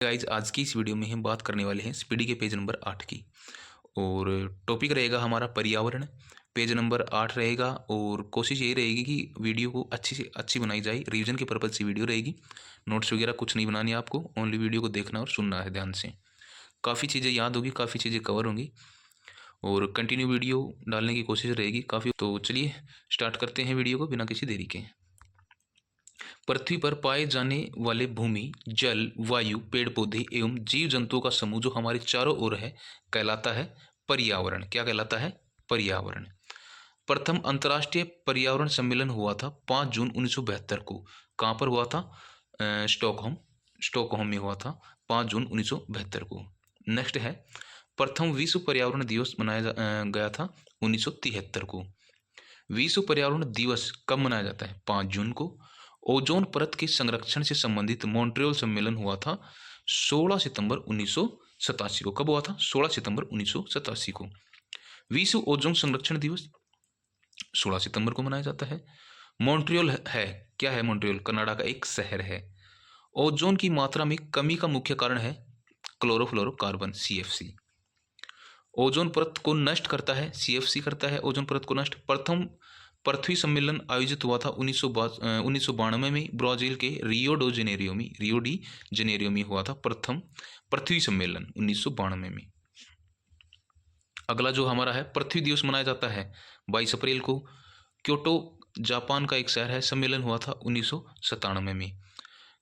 Guys आज की इस वीडियो में हम बात करने वाले हैं स्पीडी के पेज नंबर 8 की। और टॉपिक रहेगा हमारा पर्यावरण। पेज नंबर 8 रहेगा और कोशिश यही रहेगी कि वीडियो को अच्छी से अच्छी बनाई जाए। रिवीजन के पर्पज़ से वीडियो रहेगी। नोट्स वगैरह कुछ नहीं बनानी है आपको, ओनली वीडियो को देखना और सुनना है ध्यान से। काफ़ी चीज़ें याद होगी, काफ़ी चीज़ें कवर होंगी और कंटिन्यू वीडियो डालने की कोशिश रहेगी काफ़ी। तो चलिए स्टार्ट करते हैं वीडियो को बिना किसी देरी के। पृथ्वी पर पाए जाने वाले भूमि, जल, वायु, पेड़ पौधे एवं जीव जंतुओं का समूह जो हमारे चारों ओर है कहलाता है पर्यावरण। क्या कहलाता है? पर्यावरण। प्रथम अंतर्राष्ट्रीय पर्यावरण सम्मेलन हुआ था 5 जून 1972 को। कहाँ पर हुआ था? स्टॉकहोम। स्टॉकहोम में हुआ था 5 जून 1972 को। नेक्स्ट है प्रथम विश्व पर्यावरण दिवस मनाया गया था 1973 को। विश्व पर्यावरण दिवस कब मनाया जाता है? 5 जून को। ओजोन परत के संरक्षण से संबंधित मॉन्ट्रियल सम्मेलन हुआ था 16 सितंबर 1987 को। कब हुआ था? 16 सितंबर 1987 को। विश्व ओजोन संरक्षण दिवस 16 सितंबर को मनाया जाता है। मॉन्ट्रियल है क्या है? मॉन्ट्रियल कनाडा का एक शहर है। ओजोन की मात्रा में कमी का मुख्य कारण है क्लोरोफ्लोरोकार्बन CFC। ओजोन परत को नष्ट करता है, CFC करता है ओजोन परत को नष्ट। प्रथम पृथ्वी सम्मेलन आयोजित हुआ था 1992 में ब्राजील के रियो डी जेनेरियो में हुआ था प्रथम पृथ्वी सम्मेलन 1992 में। अगला जो हमारा है पृथ्वी दिवस मनाया जाता है 22 अप्रैल को। क्योटो जापान का एक शहर है, सम्मेलन हुआ था 1997 में।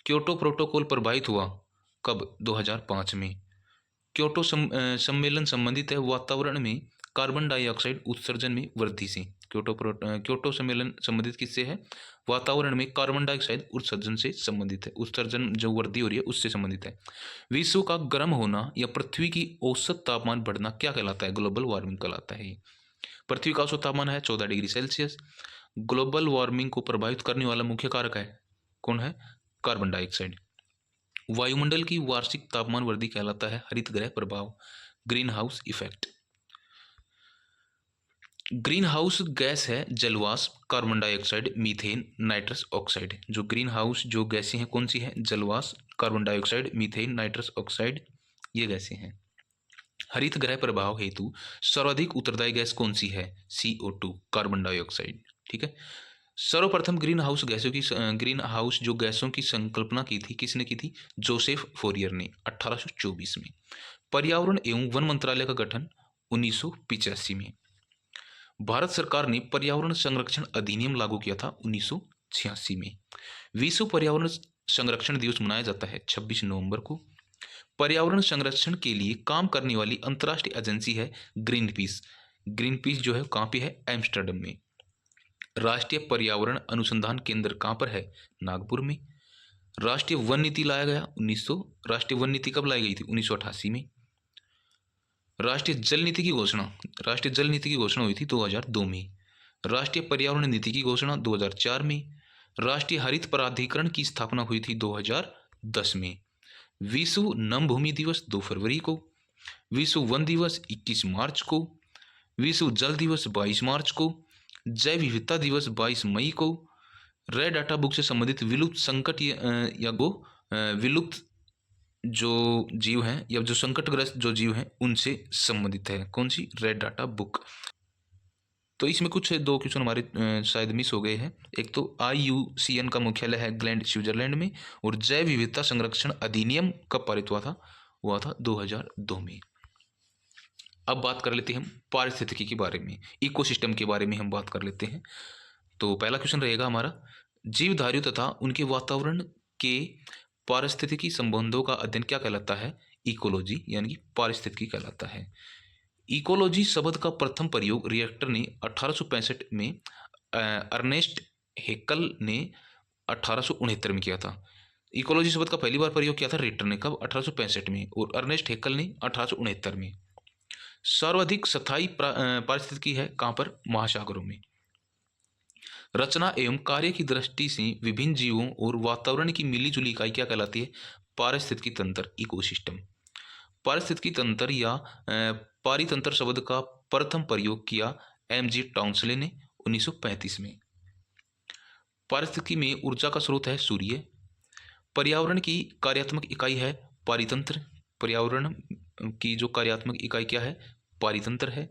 क्योटो प्रोटोकॉल प्रभावित हुआ कब? 2005 में। क्योटो सम्मेलन संबंधित है वातावरण में कार्बन डाइऑक्साइड उत्सर्जन में वृद्धि से। क्योटो सम्मेलन संबंधित किससे है? वातावरण में कार्बन डाइऑक्साइड उत्सर्जन से संबंधित है। उत्सर्जन जो वृद्धि हो रही है उससे संबंधित है। विश्व का गर्म होना या पृथ्वी की औसत तापमान बढ़ना क्या कहलाता है? ग्लोबल वार्मिंग कहलाता है। पृथ्वी का औसत तापमान है 14 डिग्री सेल्सियस। ग्लोबल वार्मिंग को प्रभावित करने वाला मुख्य कारक है कौन है? Carbon dioxide. वायुमंडल की वार्षिक तापमान वृद्धि कहलाता है हरित गृह प्रभाव, green house effect. Green house gas है जलवाष्प, carbon dioxide, methane, nitrous oxide. जो ग्रीन हाउस जो गैसें हैं कौन सी हैं? जलवाष्प, carbon dioxide, methane, nitrous oxide, ये गैसें हैं। हरित गृह प्रभाव हेतु सर्वाधिक उत्तरदायी गैस कौन सी है? CO2, carbon dioxide. ठीक है। सर्वप्रथम ग्रीन हाउस जो गैसों की संकल्पना की थी किसने की थी? जोसेफ फोरियर ने 1824 में। पर्यावरण एवं वन मंत्रालय का गठन 1985 में। भारत सरकार ने पर्यावरण संरक्षण अधिनियम लागू किया था 1986 में। विश्व पर्यावरण संरक्षण दिवस मनाया जाता है 26 नवंबर को। पर्यावरण संरक्षण के लिए काम करने वाली अंतर्राष्ट्रीय एजेंसी है ग्रीन पीस। ग्रीन पीस जो है कहाँ पे है? एम्स्टर्डम में। राष्ट्रीय पर्यावरण अनुसंधान केंद्र कहाँ पर है? नागपुर में। राष्ट्रीय वन नीति लाया गया 1900। राष्ट्रीय वन नीति कब लाई गई थी? 1988 में। राष्ट्रीय जल नीति की घोषणा हुई थी 2002 में। राष्ट्रीय पर्यावरण नीति की घोषणा 2004 में। राष्ट्रीय हरित प्राधिकरण की स्थापना हुई थी 2010 में। विश्व नम भूमि दिवस 2 फरवरी को। विश्व वन दिवस 21 मार्च को। विश्व जल दिवस 22 मार्च को। जैव विविधता दिवस 22 मई को। रेड डाटा बुक से संबंधित विलुप्त संकट विलुप्त जो जीव हैं या जो संकटग्रस्त जो जीव हैं उनसे संबंधित है। कौन सी? Red data book. तो इसमें कुछ 2 क्वेश्चन हमारे शायद मिस हो गए हैं। एक तो IUCN का मुख्यालय है ग्लैंड स्विट्जरलैंड में। और जैव विविधता संरक्षण अधिनियम कब पारित हुआ था 2002 में। अब बात कर लेते हैं हम पारिस्थितिकी के बारे में, इकोसिस्टम के बारे में हम बात कर लेते हैं। तो पहला क्वेश्चन रहेगा हमारा, जीवधारियों तथा उनके वातावरण के पारिस्थितिकी संबंधों का अध्ययन क्या कहलाता है? इकोलॉजी यानी कि पारिस्थितिकी कहलाता है। इकोलॉजी शब्द का प्रथम प्रयोग रिएक्टर ने 1865 में, अर्नेस्ट हेक्ल ने 1869 में किया था। इकोलॉजी शब्द का पहली बार प्रयोग किया था रिएक्टर ने कब? 1865 में। और अर्नेस्ट हेक्ल ने 1869 में। सर्वाधिक स्थायी पारिस्थितिकी है कहाँ पर? महासागरों में। रचना एवं कार्य की दृष्टि से विभिन्न जीवों और वातावरण की मिलीजुली इकाई क्या कहलाती है? पारिस्थितिकी तंत्र, इकोसिस्टम। पारिस्थितिकी तंत्र या पारितंत्र शब्द का प्रथम प्रयोग किया MG टाउंसले ने 1935 में। पारिस्थितिकी में ऊर्जा का स्रोत है सूर्य। पर्यावरण की कार्यात्मक इकाई है पारितंत्र, पर्यावरण की जो कार्यात्मक इकाई क्या है, पारितंत्र है।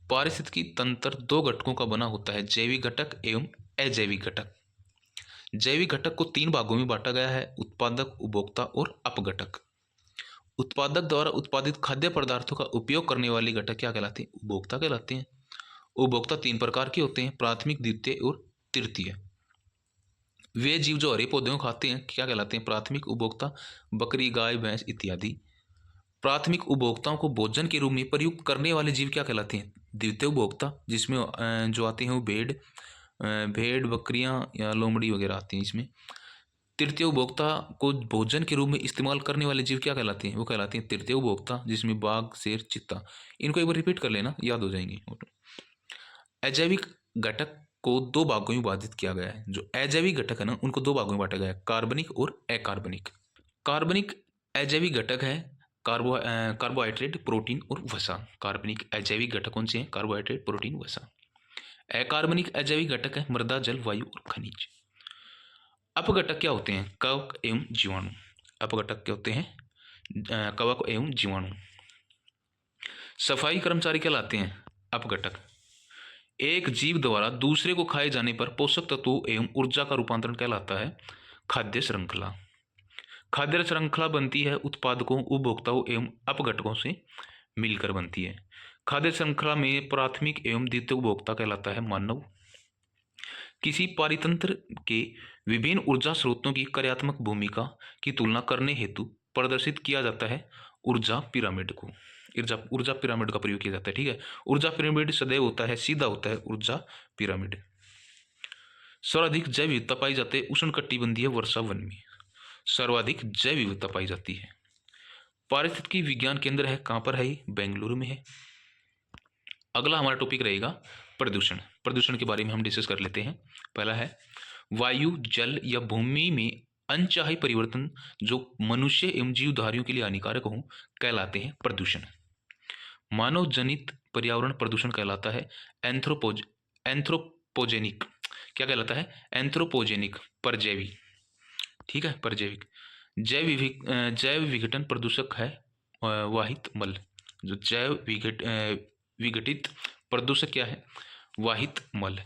पारिस्थितिकी तंत्र दो घटकों का बना होता है, जैविक घटक एवं अजैविक घटक। जैविक घटक को तीन भागों में बांटा गया है, उत्पादक, उपभोक्ता और अपघटक। उत्पादक द्वारा उत्पादित खाद्य पदार्थों का उपयोग करने वाले घटक क्या कहलाते हैं, उपभोक्ता कहलाते हैं। उपभोक्ता तीन प्रकार के होते हैं, प्राथमिक, द्वितीय और तृतीय। वे जीव जो हरे पौधों को खाते हैं क्या कहलाते हैं, प्राथमिक उपभोक्ता, बकरी, गाय, भैंस इत्यादि। प्राथमिक उपभोक्ताओं को भोजन के रूप में प्रयुक्त करने वाले जीव क्या कहलाते हैं, द्वितीय उपभोक्ता, जिसमें जो आते हैं वो भेड़, बकरियां या लोमड़ी वगैरह आती हैं इसमें। तृतीय उपभोक्ता को भोजन के रूप में इस्तेमाल करने वाले जीव क्या कहलाते हैं, वो कहलाते हैं तृतीय उपभोक्ता, जिसमें बाघ, शेर, चीता। इनको एक बार रिपीट कर लेना, याद हो जाएंगे। अजैविक घटक को दो भागों में विभाजित किया गया है। जो अजैविक घटक है ना, उनको दो भागों में बांटा गया है, कार्बनिक और अकार्बनिक। कार्बनिक अजैविक घटक है कार्बोहाइड्रेट, प्रोटीन और वसा। कार्बनिक अजैविक घटक कौन से हैं, कार्बोहाइड्रेट, प्रोटीन, वसा। अकार्बनिक अजैविक घटक है मृदा, जल, वायु और खनिज। अपघटक क्या होते हैं, कवक एवं जीवाणु। अपघटक क्या होते हैं, कवक एवं जीवाणु। सफाई कर्मचारी कहलाते हैं अपघटक। एक जीव द्वारा दूसरे को खाए जाने पर पोषक तत्वों एवं ऊर्जा का रूपांतरण कहलाता है खाद्य श्रृंखला। खाद्य श्रृंखला बनती है उत्पादकों, उपभोक्ताओं एवं अपघटकों से मिलकर बनती है। खाद्य श्रृंखला में प्राथमिक एवं द्वितीय उपभोक्ता कहलाता है मानव। किसी पारितंत्र के विभिन्न ऊर्जा स्रोतों की कार्यात्मक भूमिका की तुलना करने हेतु प्रदर्शित किया जाता है ऊर्जा पिरामिड को। ऊर्जा पिरामिड का प्रयोग किया जाता है, ठीक है। ऊर्जा पिरामिड सदैव होता है, सीधा होता है ऊर्जा पिरामिड। सर्वाधिक जैव विविधता पाई जाती है उष्णकटिबंधीय वर्षा वन में। सर्वाधिक जैव विविधता पाई जाती है। पारिस्थितिकी विज्ञान केंद्र है, कहाँ पर है, बेंगलुरु में है। अगला हमारा टॉपिक रहेगा प्रदूषण। प्रदूषण के बारे में हम डिस्कस कर लेते हैं। पहला है वायु, जल या भूमि में अनचाही परिवर्तन जो मनुष्य एवं जीवधारियों के लिए हानिकारक हों कहलाते हैं प्रदूषण। मानव जनित पर्यावरण प्रदूषण कहलाता है एंथ्रोपोजेनिक। क्या कहलाता है, एंथ्रोपोजेनिक, परजैवी, ठीक है, परजैविक। जैव विघटन प्रदूषक है वाहित मल। जो विघटित प्रदूषक क्या है, वाहित मल।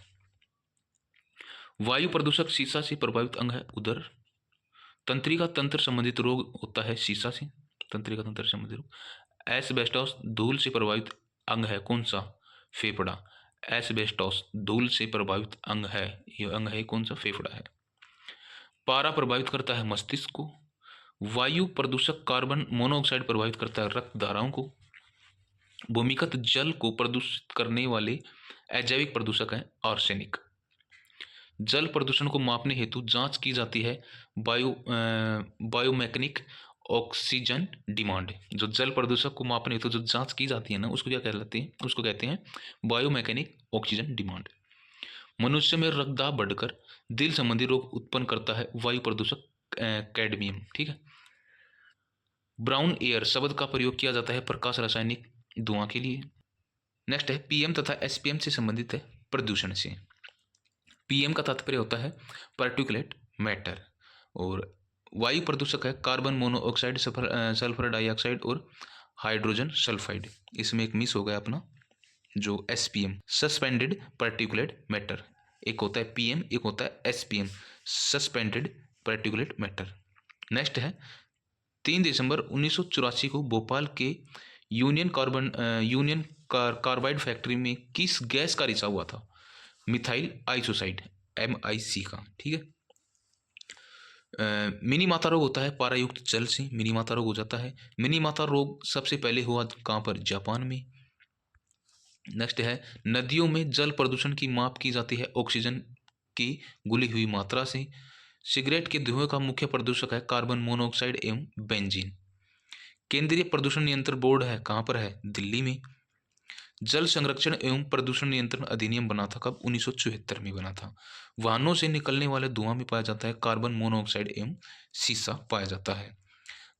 वायु प्रदूषक शीशा से प्रभावित अंग है उदर। तंत्रिका तंत्र संबंधित रोग होता है शीशा से, तंत्रिका तंत्र संबंधित रोग। एस्बेस्टोस धूल से प्रभावित अंग है कौन सा, फेफड़ा। एस्बेस्टोस धूल से प्रभावित अंग है, ये अंग है कौन सा, फेफड़ा है। पारा प्रभावित करता है मस्तिष्क को। वायु प्रदूषक कार्बन मोनोऑक्साइड प्रभावित करता है रक्त धाराओं को। भूमिगत जल को प्रदूषित करने वाले अजैविक प्रदूषक हैं आर्सेनिक। जल प्रदूषण को मापने हेतु जांच की जाती है बायोमैकेनिक ऑक्सीजन डिमांड। जो जल प्रदूषक को मापने हेतु जो जांच की जाती है ना, उसको क्या कहलाते हैं, उसको कहते हैं बायोमैकेनिक ऑक्सीजन डिमांड। मनुष्य में रक्तदाब बढ़कर दिल संबंधी रोग उत्पन्न करता है वायु प्रदूषक कैडमियम, ठीक है। ब्राउन एयर शब्द का प्रयोग किया जाता है प्रकाश रासायनिक धुआं के लिए। नेक्स्ट है पीएम तथा एसपीएम से संबंधित है प्रदूषण से। पीएम का तात्पर्य होता है पार्टिकुलेट मैटर, और वायु प्रदूषक है कार्बन मोनोऑक्साइड, सल्फर डाइऑक्साइड और हाइड्रोजन सल्फाइड। इसमें एक मिस हो गया अपना, जो एसपीएम सस्पेंडेड पार्टिकुलेट मैटर। एक होता है पीएम, एक होता है SPM suspended particulate matter. Next है 3 दिसंबर 1984 को भोपाल के यूनियन कार्बाइड फैक्ट्री में किस गैस का रिसाव हुआ था, मिथाइल आइसोसाइड, MIC का, ठीक है। मिनी माता रोग होता है पारायुक्त जल से मिनी माता रोग हो जाता है। मिनी माता रोग सबसे पहले हुआ कहाँ पर, जापान में। नेक्स्ट है नदियों में जल प्रदूषण की माप की जाती है ऑक्सीजन की घुली हुई मात्रा से। सिगरेट के धुएं का मुख्य प्रदूषक है कार्बन मोनोऑक्साइड एवं बेंजीन। केंद्रीय प्रदूषण नियंत्रण बोर्ड है कहाँ पर है, दिल्ली में। जल संरक्षण एवं प्रदूषण नियंत्रण अधिनियम बना था कब, 1974 में बना था। वाहनों से निकलने वाले धुआं में पाया जाता है कार्बन मोनोऑक्साइड एवं सीसा पाया जाता है।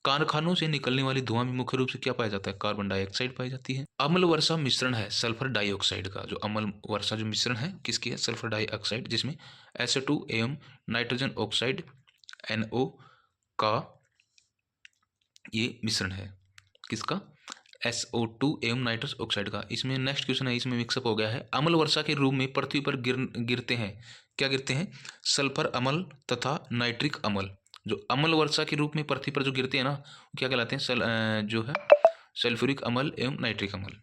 कारखानों से निकलने वाली धुआं में मुख्य रूप से क्या पाया जाता है, कार्बन डाइऑक्साइड पाई जाती है। अम्ल वर्षा मिश्रण है सल्फर डाइऑक्साइड का। जो अम्ल वर्षा जो मिश्रण है किसकी है, सल्फर डाइऑक्साइड, जिसमें SO2 एवं नाइट्रोजन ऑक्साइड NO का ये मिश्रण है किसका, SO2 एवं नाइट्रस ऑक्साइड का। इसमें नेक्स्ट क्वेश्चन है, इसमें मिक्सअप हो गया है। अम्ल वर्षा के रूप में पृथ्वी पर गिरते हैं, क्या गिरते हैं, सल्फर अम्ल तथा नाइट्रिक अम्ल। जो अम्ल वर्षा के रूप में पृथ्वी पर जो गिरते हैं ना, क्या कहलाते हैं, जो है सल्फ्यूरिक अम्ल एवं नाइट्रिक अम्ल।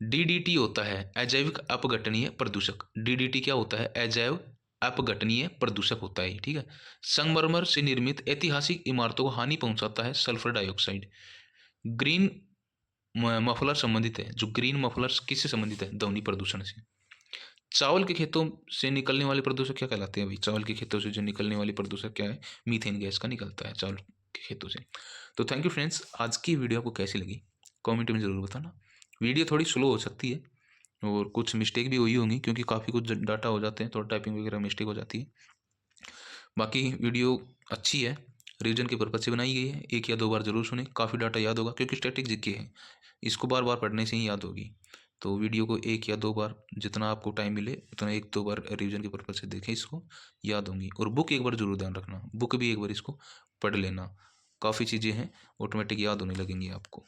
DDT होता है अजैविक अपघटनीय प्रदूषक। DDT क्या होता है, अजैव अपघटनीय प्रदूषक होता है, ठीक है। संगमरमर से निर्मित ऐतिहासिक इमारतों को हानि पहुंचाता है सल्फर डाइऑक्साइड। ग्रीन मफलर संबंधित है, जो ग्रीन मफलर किससे संबंधित है, ध्वनि प्रदूषण से। चावल के खेतों से निकलने वाले प्रदूषक क्या कहलाते हैं भाई, चावल के खेतों से जो निकलने वाली प्रदूषक क्या है, मीथेन गैस का निकलता है चावल के खेतों से। तो थैंक यू फ्रेंड्स, आज की वीडियो आपको कैसी लगी कमेंट में ज़रूर बताना। वीडियो थोड़ी स्लो हो सकती है और कुछ मिस्टेक भी हुई होंगी, क्योंकि काफ़ी कुछ डाटा हो जाते हैं, थोड़ा टाइपिंग वगैरह मिस्टेक हो जाती है। बाकी वीडियो अच्छी है, रिवीजन के पर्पज से बनाई गई है, एक या दो बार जरूर सुने, काफ़ी डाटा याद होगा, क्योंकि स्टैटिक जीके है, इसको बार बार पढ़ने से ही याद होगी। तो वीडियो को एक या दो बार, जितना आपको टाइम मिले उतना एक दो बार रिवीजन के पर्पज से देखें, इसको याद होंगी। और बुक एक बार जरूर ध्यान रखना, बुक भी एक बार इसको पढ़ लेना, काफ़ी चीज़ें हैं ऑटोमेटिक याद होने लगेंगी आपको।